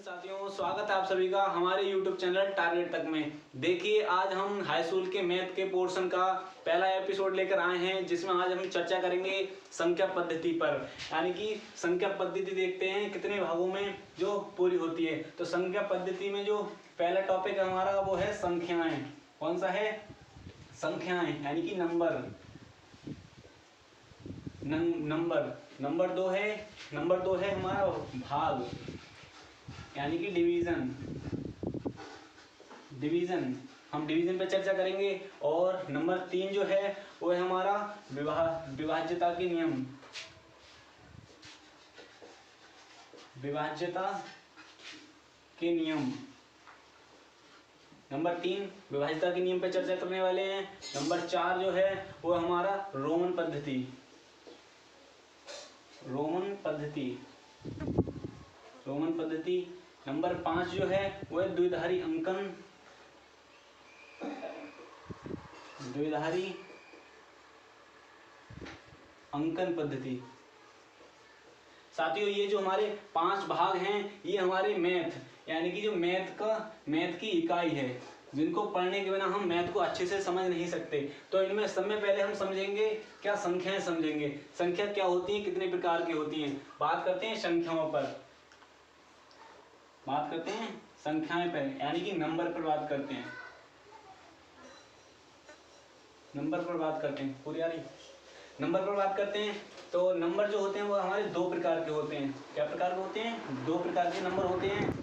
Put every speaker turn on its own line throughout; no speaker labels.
साथियों, स्वागत है आप सभी का हमारे YouTube चैनल टारगेट तक में। देखिए, आज हम हाई स्कूल के मैथ के पोर्शन का पहला एपिसोड लेकर आए हैं, जिसमें आज हम चर्चा करेंगे संख्या पद्धति पर। यानी कि संख्या पद्धति देखते हैं कितने भागों में जो पूरी होती है। तो संख्या पद्धति में जो पहला टॉपिक है हमारा वो है संख्याएं। कौन सा है? संख्याएं, यानी कि नंबर। नंबर दो है हमारा भाग, यानी कि डिवीजन। हम डिवीजन पे चर्चा करेंगे। और नंबर 3 जो है वो है हमारा विभाज्यता के नियम। नंबर 3 विभाज्यता के नियम पे चर्चा करने वाले हैं। नंबर 4 जो है वो हमारा रोमन पद्धति। नंबर 5 जो है वो है द्विधारी अंकन पद्धति। साथियों, ये जो हमारे 5 भाग हैं ये हमारे मैथ, यानी कि जो मैथ की इकाई है, जिनको पढ़ने के बिना हम मैथ को अच्छे से समझ नहीं सकते। तो इनमें सब में पहले हम समझेंगे क्या? संख्याएं समझेंगे। संख्या क्या होती है, कितने प्रकार की होती हैं। बात करते हैं संख्याओं पर, बात करते हैं संख्याएं पर, यानी कि नंबर पर बात करते हैं। नंबर पर बात करते हैं। तो नंबर जो होते हैं वो हमारे 2 प्रकार के होते हैं। क्या प्रकार के होते हैं? 2 प्रकार के नंबर होते हैं।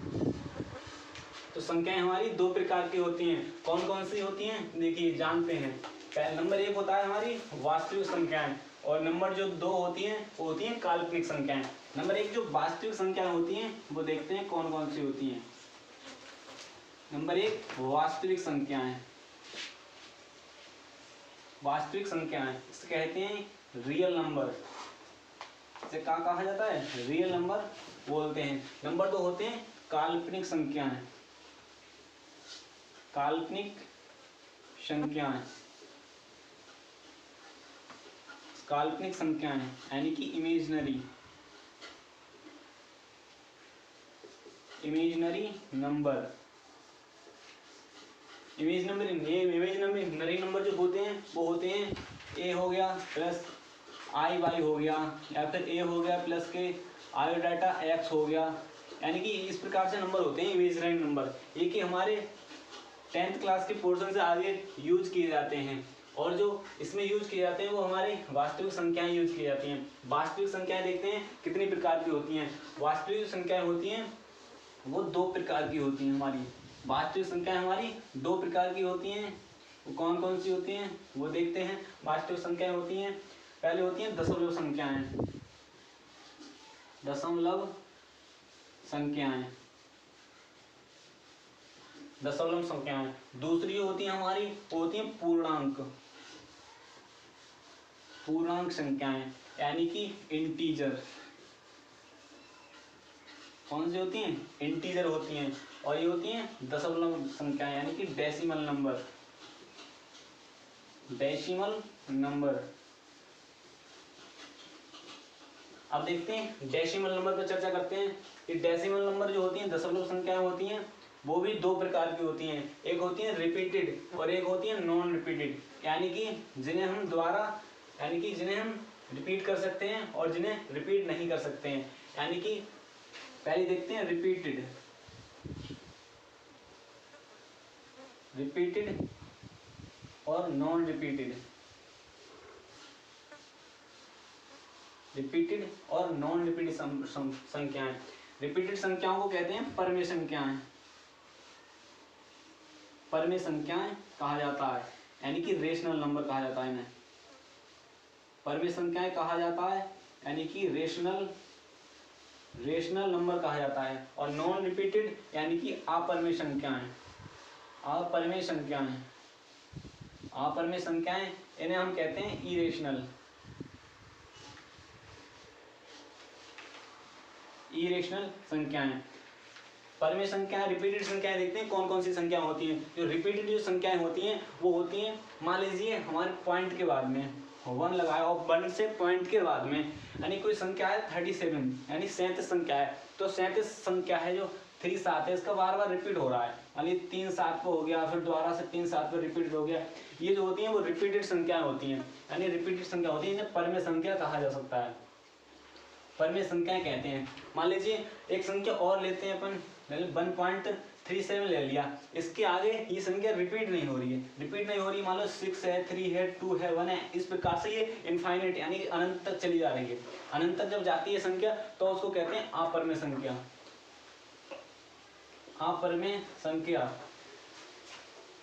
तो संख्याएं हमारी 2 प्रकार की होती हैं। कौन कौन सी होती हैं? देखिए, जानते हैं। पहला नंबर 1 होता है हमारी वास्तविक संख्याएं, और नंबर जो 2 होती हैं वो होती हैं काल्पनिक संख्याएं। नंबर 1 जो वास्तविक संख्याएं होती हैं वो देखते हैं कौन कौन सी होती हैं। नंबर 1 वास्तविक संख्याएं। इसे कहते हैं रियल नंबर। इसे क्या कहा जाता है? रियल नंबर बोलते हैं। नंबर 2 होते हैं काल्पनिक संख्याएं। यानी कि इमेजिनरी नंबर। इमेजिनरी नंबर जो होते हैं वो होते हैं a हो गया प्लस आई वाई हो गया, या फिर a हो गया प्लस के आयोडाटा x हो गया। यानी कि इस प्रकार से नंबर होते हैं इमेजिनरी नंबर। ये कि हमारे 10th क्लास के पोर्शन से आगे यूज किए जाते हैं, और जो इसमें यूज किए जाते हैं वो हमारे वास्तविक संख्याएं यूज की जाती हैं। वास्तविक संख्याएं देखते हैं कितनी प्रकार की होती हैं। वास्तविक जो संख्याएं होती हैं वो 2 प्रकार की होती हैं। हमारी वास्तविक संख्याएं हमारी 2 प्रकार की होती हैं। वो कौन कौन सी होती हैं वो देखते हैं। वास्तविक संख्याएं होती हैं, पहले होती हैं दशमलव संख्याएं। दूसरी होती है हमारी वो होती हैं पूर्णांक संख्याएं, यानी कि इंटीजर। कौन सी होती हैं? इंटीजर होती हैं। और ये होती हैं दशमलव संख्याएं, यानी कि डेसिमल नंबर। अब देखते हैं डेसिमल नंबर पर चर्चा करते हैं। कि डेसिमल नंबर जो होती हैं, दशमलव संख्याएं होती हैं, वो भी 2 प्रकार की होती हैं। एक होती है रिपीटेड और एक होती है नॉन रिपीटेड, यानी कि जिन्हें हम रिपीट कर सकते हैं और जिन्हें रिपीट नहीं कर सकते हैं। यानी कि पहले देखते हैं रिपीटेड और नॉन रिपीटेड। संख्याएं। रिपीटेड संख्याओं को कहते हैं परमेय संख्याएं कहा जाता है, यानी कि रेशनल नंबर कहा जाता है इन्हें। परमेय संख्याएं कहा जाता है, यानी कि रेशनल नंबर कहा जाता है। और नॉन रिपीटेड यानी कि अपरमेय संख्याएं इन्हें हम कहते हैं इरेशनल संख्याएं। परमेय संख्याएं, रिपीटेड संख्याएं देखते हैं कौन कौन सी संख्या होती हैं। जो रिपीटेड जो संख्याएं होती हैं वो होती हैं, मान लीजिए हमारे पॉइंट के बाद में 1 लगाया और 1 से पॉइंट के बाद में, यानी कोई संख्या है 37, यानी 37 संख्या है। तो 37 संख्या है जो 3 7 है, इसका बार बार रिपीट हो रहा है, मान लीजिए 3 7 पे हो गया, फिर दोबारा से 3 7 पे रिपीट हो गया। ये जो होती हैं वो रिपीटेड संख्याएं होती हैं, यानी रिपीटेड संख्या होती है, इन्हें परमेय संख्या कहा जा सकता है, परमेय संख्याएं कहते हैं। मान लीजिए एक संख्या और लेते हैं अपन, 1.37 ले लिया, इसके आगे ये संख्या रिपीट नहीं हो रही है, रिपीट नहीं हो रही, मान लो 6 है, 3 है, 2 है, 1 है, इस प्रकार से ये इनफाइनाइट यानी अनंत तक चली जा रही है। अनंत तक जब जाती है संख्या तो उसको कहते हैं अपरमेय संख्या, अपरमेय संख्या।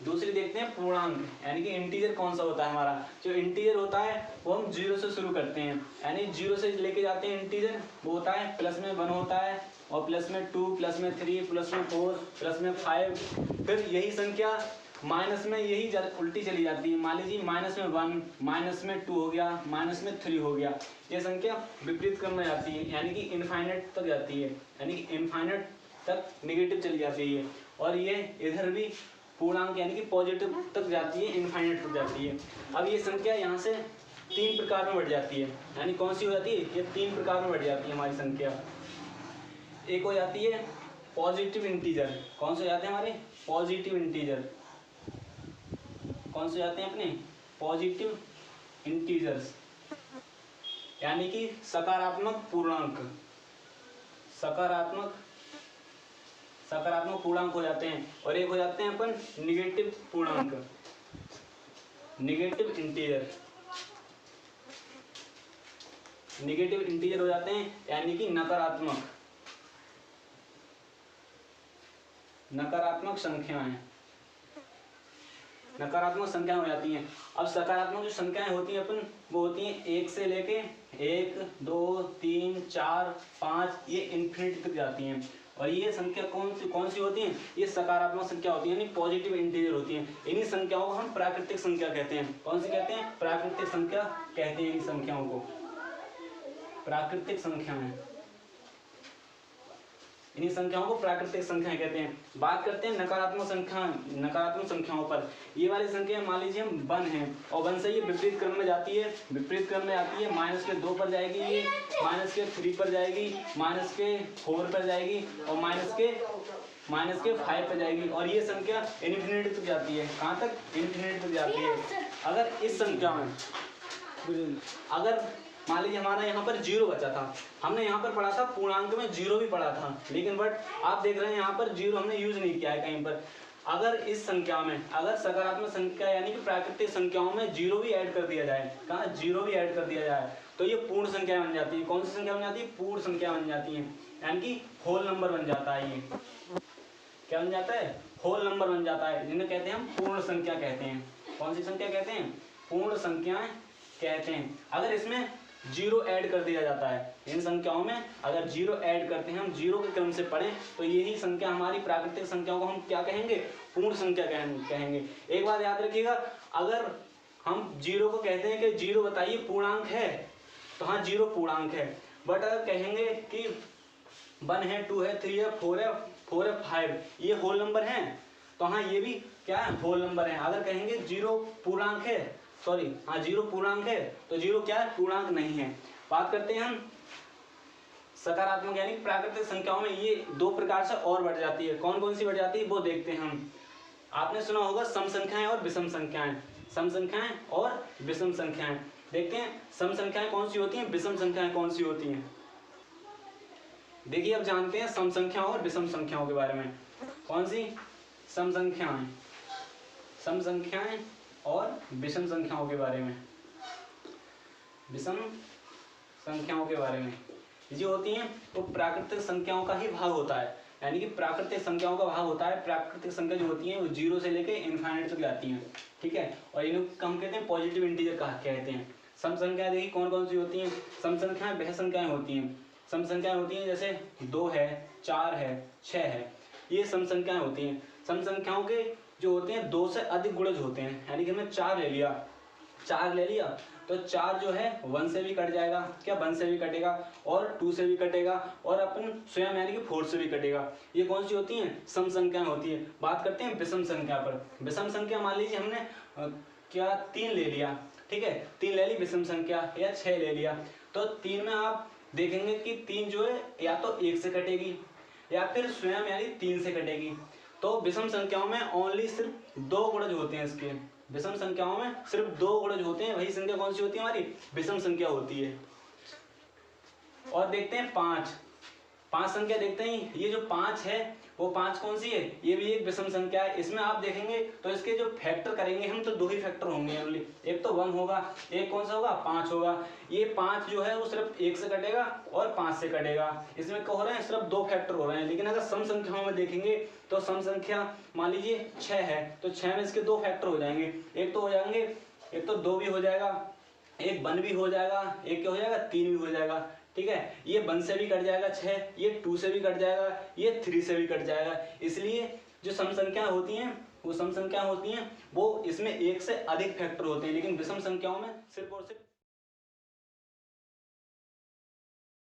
दूसरी देखते हैं पूर्णांक, यानी कि इंटीजर कौन सा होता है हमारा। जो इंटीजर होता है वो हम 0 से शुरू करते हैं, यानी 0 से लेके जाते हैं इंटीजर, वो होता है प्लस में 1 होता है, और प्लस में 2, प्लस में 3, प्लस में 4, प्लस में 5, फिर यही संख्या माइनस में यही उल्टी चली जाती है। मान लीजिए माइनस में 1, माइनस में 2 हो गया, माइनस में 3 हो गया, ये संख्या विपरीत क्रम में जाती है, यानी कि इनफाइनाइट तक जाती है, यानी कि इनफाइनाइट तक नेगेटिव चली जाती है। और ये इधर भी पूर्णांक यानी कि पॉजिटिव तक जाती है, इनफाइनाइट तक जाती है। अब ये संख्या यहाँ से 3 प्रकार में बढ़ जाती है, यानी कौन सी हो जाती है, ये 3 प्रकार में बढ़ जाती है हमारी संख्या। एक हो जाती है पॉजिटिव इंटीजर, कौन से हो जाते हैं हमारे पॉजिटिव इंटीजर, कौन से जाते हैं अपने पॉजिटिव इंटीजर्स, यानी कि सकारात्मक पूर्णांक, सकारात्मक पूर्णांक हो जाते हैं। और एक हो जाते हैं अपन निगेटिव पूर्णांक, निगेटिव इंटीजर, निगेटिव इंटीजर हो जाते हैं, यानी कि नकारात्मक, नकारात्मक संख्याएं, नकारात्मक संख्याएं हो जाती हैं। अब सकारात्मक जो संख्याएं होती हैं अपन, वो होती हैं 1 से लेके 1 2 3 4 5, ये इन्फिनिटी तक जाती हैं। और ये संख्या कौन सी होती हैं, ये सकारात्मक संख्या होती है, यानी पॉजिटिव इंटीजर होती हैं। इन्हीं संख्याओं को हम प्राकृतिक संख्या कहते हैं। कौन सी कहते हैं, प्राकृतिक संख्या कहते हैं इन संख्याओं को, प्राकृतिक संख्याएं, इन्हीं संख्याओं को प्राकृतिक संख्याएं कहते हैं। बात करते हैं नकारात्मक संख्याओं पर। ये वाली संख्या मान लीजिए हम 1 है, और 1 से ये विपरीत क्रम में जाती है, विपरीत क्रम में आती है, -2 पर जाएगी, ये -3 पर जाएगी, -4 पर जाएगी, और -5 पर जाएगी, और ये संख्या इन्फिनिटी तक जाती है। कहाँ तक, इन्फिनिटी तक जाती है। अगर इस संख्या में अगर मान लीजिए हमारा यहाँ पर 0 बचा था, हमने यहाँ पर पढ़ा था पूर्णांक में 0 भी पढ़ा था, लेकिन बट आप देख रहे हैं यहाँ पर 0 हमने यूज नहीं किया है कहीं पर। अगर इस संख्या में, अगर सकारात्मक संख्या यानी कि प्राकृतिक संख्याओं में 0 भी ऐड कर दिया जाए, कहाँ 0 भी ऐड कर दिया जाए, तो ये पूर्ण संख्या बन जाती है। कौन सी संख्या बन जाती है, पूर्ण संख्या बन जाती है, यानी कि होल नंबर बन जाता है। ये क्या बन जाता है, होल नंबर बन जाता है, जिन्हें कहते हैं हम पूर्ण संख्या कहते हैं। कौन सी संख्या कहते हैं, पूर्ण संख्याएं कहते हैं। अगर इसमें 0 ऐड कर दिया जाता है, इन संख्याओं में अगर 0 ऐड करते हैं, हम 0 के क्रम से पढ़ें, तो यही संख्या हमारी प्राकृतिक संख्याओं को हम क्या कहेंगे, पूर्ण संख्या कहेंगे। एक बात याद रखिएगा, अगर हम 0 को कहते हैं कि 0 बताइए पूर्णांक है, तो हाँ 0 पूर्णांक है। बट अगर कहेंगे कि 1 है, 2 है, 3 है, 4 है, 5, ये होल नंबर हैं, तो हाँ ये भी क्या है, होल नंबर है। अगर कहेंगे 0 पूर्णांक है, सॉरी हाँ 0 पूर्णांक है, तो 0 क्या है, पूर्णांक नहीं है। बात करते हैं हम सकारात्मक यानी प्राकृतिक संख्याओं में, ये 2 प्रकार से और बढ़ जाती है। कौन कौन सी बढ़ जाती है वो देखते हैं हम। आपने सुना होगा सम संख्याएं और विषम संख्याएं, सम संख्याएं और विषम संख्याएं। देखते हैं सम संख्याएं कौन सी होती हैं, विषम संख्याएं कौन सी होती हैं। देखिए अब जानते हैं सम संख्याओं और विषम संख्याओं के बारे में। कौन सी, सम संख्याएं, सम संख्याएं और विषम संख्याओं के बारे में, विषम संख्याओं के बारे में। जो होती हैं वो प्राकृतिक संख्याओं का ही भाग होता है, यानी कि प्राकृतिक संख्याओं का भाग होता है। प्राकृतिक संख्या जो होती हैं वो 0 से लेके इनफाइनाइट तक जाती हैं, ठीक है। और इनको हम कहते हैं पॉजिटिव इंटीजर कहते हैं। सम संख्याएं देखिए कौन कौन सी होती हैं। सम संख्याएं वह संख्याएं होती हैं, सम संख्याएं होती हैं जैसे 2 है, 4 है, 6 है, ये सम संख्याएं होती हैं। सम संख्याओं के जो होते हैं 2 से अधिक गुणज होते हैं, यानी कि हमने 4 ले लिया, 4 ले लिया तो 4 जो है 1 से भी कट जाएगा, क्या 1 से भी कटेगा, और 2 से भी कटेगा, और अपन स्वयं यानी कि 4 से भी कटेगा। ये कौन सी होती हैं, सम संख्याएं होती है। बात करते हैं विषम संख्या पर। विषम संख्या मान लीजिए हमने क्या 3 ले लिया, ठीक है, 3 ले ली विषम संख्या, या 6 ले लिया, तो 3 में आप देखेंगे कि 3 जो है या तो 1 से कटेगी, या फिर स्वयं यानी 3 से कटेगी। तो विषम संख्याओं में ओनली सिर्फ 2 गुणज होते हैं इसके, विषम संख्याओं में सिर्फ 2 गुणज होते हैं, वही संख्या कौन सी होती है हमारी, विषम संख्या होती है। और देखते हैं 5 संख्या देखते हैं, ये जो 5 है वो 5 कौन सी है, ये भी एक विषम संख्या है। इसमें आप देखेंगे तो इसके जो फैक्टर करेंगे हम तो 2 ही फैक्टर होंगे ओनली, एक तो 1 होगा, एक कौन सा होगा 5 होगा। ये 5 जो है वो सिर्फ 1 से कटेगा और 5 से कटेगा, इसमें क्या हो रहे हैं सिर्फ 2 फैक्टर हो रहे हैं। लेकिन अगर सम संख्याओं में देखेंगे तो सम संख्या मान लीजिए 6 है तो 6 में इसके 2 फैक्टर हो जाएंगे, एक तो हो जाएंगे, एक तो 2 भी हो जाएगा, एक 1 भी हो जाएगा, एक क्या हो जाएगा 3 भी हो जाएगा। ठीक है, ये 1 से भी कट जाएगा 6, ये 2 से भी कट जाएगा, ये 3 से भी कट जाएगा। इसलिए जो सम संख्या होती हैं वो सम संख्या होती हैं वो इसमें 1 से अधिक फैक्टर होते हैं, लेकिन विषम संख्याओं में सिर्फ और सिर्फ